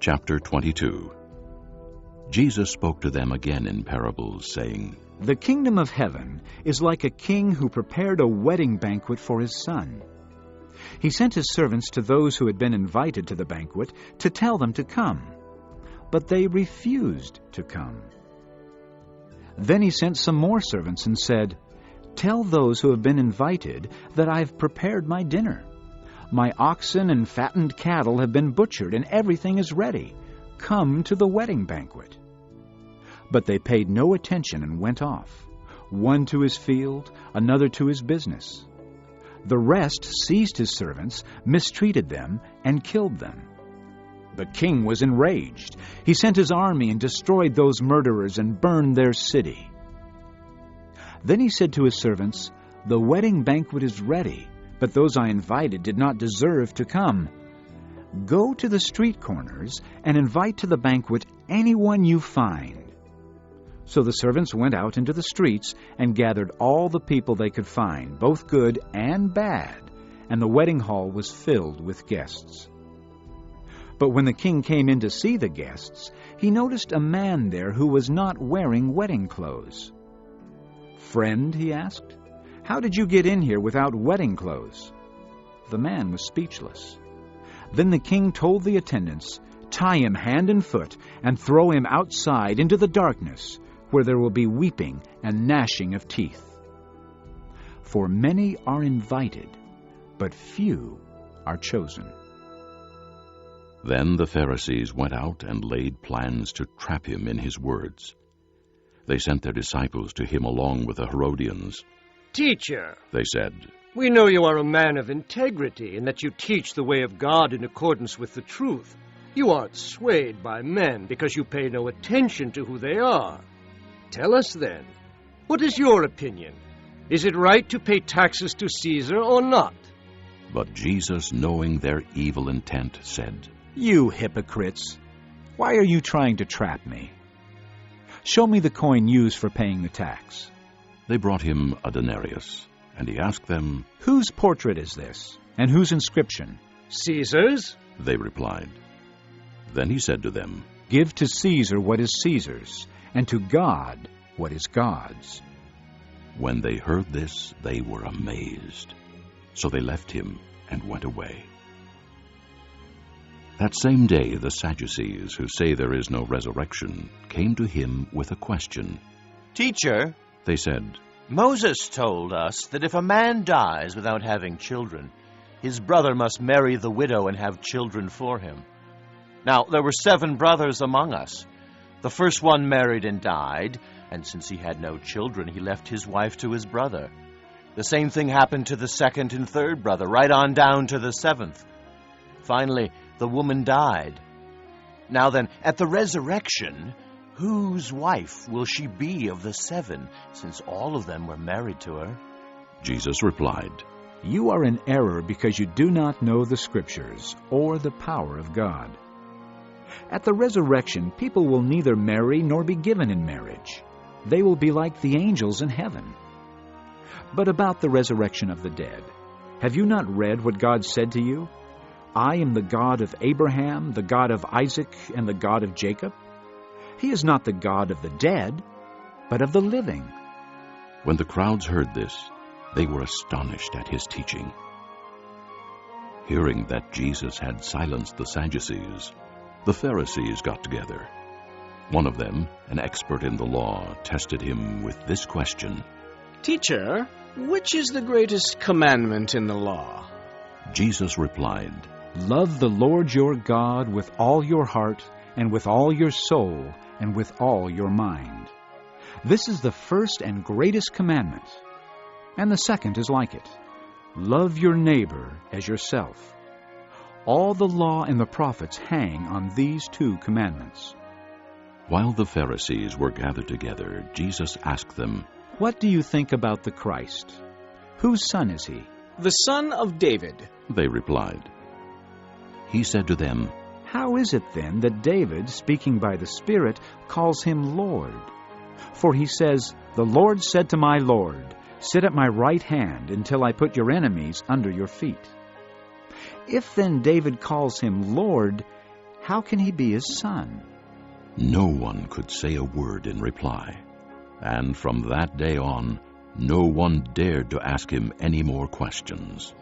Chapter 22. Jesus spoke to them again in parables, saying, The kingdom of heaven is like a king who prepared a wedding banquet for his son. He sent his servants to those who had been invited to the banquet to tell them to come, but they refused to come. Then he sent some more servants and said, Tell those who have been invited that I have prepared my dinner. My oxen and fattened cattle have been butchered, and everything is ready. Come to the wedding banquet. But they paid no attention and went off, one to his field, another to his business. The rest seized his servants, mistreated them, and killed them. The king was enraged. He sent his army and destroyed those murderers and burned their city. Then he said to his servants, The wedding banquet is ready, but those I invited did not deserve to come. Go to the street corners and invite to the banquet anyone you find. So the servants went out into the streets and gathered all the people they could find, both good and bad, and the wedding hall was filled with guests. But when the king came in to see the guests, he noticed a man there who was not wearing wedding clothes. Friend, he asked, how did you get in here without wedding clothes? The man was speechless. Then the king told the attendants, Tie him hand and foot and throw him outside into the darkness, where there will be weeping and gnashing of teeth. For many are invited, but few are chosen. Then the Pharisees went out and laid plans to trap him in his words. They sent their disciples to him along with the Herodians. Teacher, they said, we know you are a man of integrity, and that you teach the way of God in accordance with the truth. You aren't swayed by men because you pay no attention to who they are. Tell us then, what is your opinion? Is it right to pay taxes to Caesar or not? But Jesus, knowing their evil intent, said, You hypocrites! Why are you trying to trap me? Show me the coin used for paying the tax. They brought him a denarius, and he asked them, Whose portrait is this, and whose inscription? Caesar's, they replied. Then he said to them, Give to Caesar what is Caesar's, and to God what is God's. When they heard this, they were amazed. So they left him and went away. That same day the Sadducees, who say there is no resurrection, came to him with a question. Teacher, they said, Moses told us that if a man dies without having children, his brother must marry the widow and have children for him. Now, there were 7 brothers among us. The first one married and died, and since he had no children, he left his wife to his brother. The same thing happened to the second and third brother, right on down to the 7th. Finally, the woman died. Now then, at the resurrection, whose wife will she be of the 7, since all of them were married to her? Jesus replied, You are in error because you do not know the Scriptures or the power of God. At the resurrection, people will neither marry nor be given in marriage. They will be like the angels in heaven. But about the resurrection of the dead, have you not read what God said to you? I am the God of Abraham, the God of Isaac, and the God of Jacob. He is not the God of the dead, but of the living. When the crowds heard this, they were astonished at his teaching. Hearing that Jesus had silenced the Sadducees, the Pharisees got together. One of them, an expert in the law, tested him with this question. Teacher, which is the greatest commandment in the law? Jesus replied, Love the Lord your God with all your heart, and with all your soul, and with all your mind. This is the first and greatest commandment. And the second is like it. Love your neighbor as yourself. All the law and the prophets hang on these 2 commandments. While the Pharisees were gathered together, Jesus asked them, What do you think about the Christ? Whose son is he? The son of David. They replied. He said to them, How is it then that David, speaking by the Spirit, calls him Lord? For he says, The Lord said to my Lord, Sit at my right hand until I put your enemies under your feet. If then David calls him Lord, how can he be his son?" No one could say a word in reply, and from that day on, no one dared to ask him any more questions.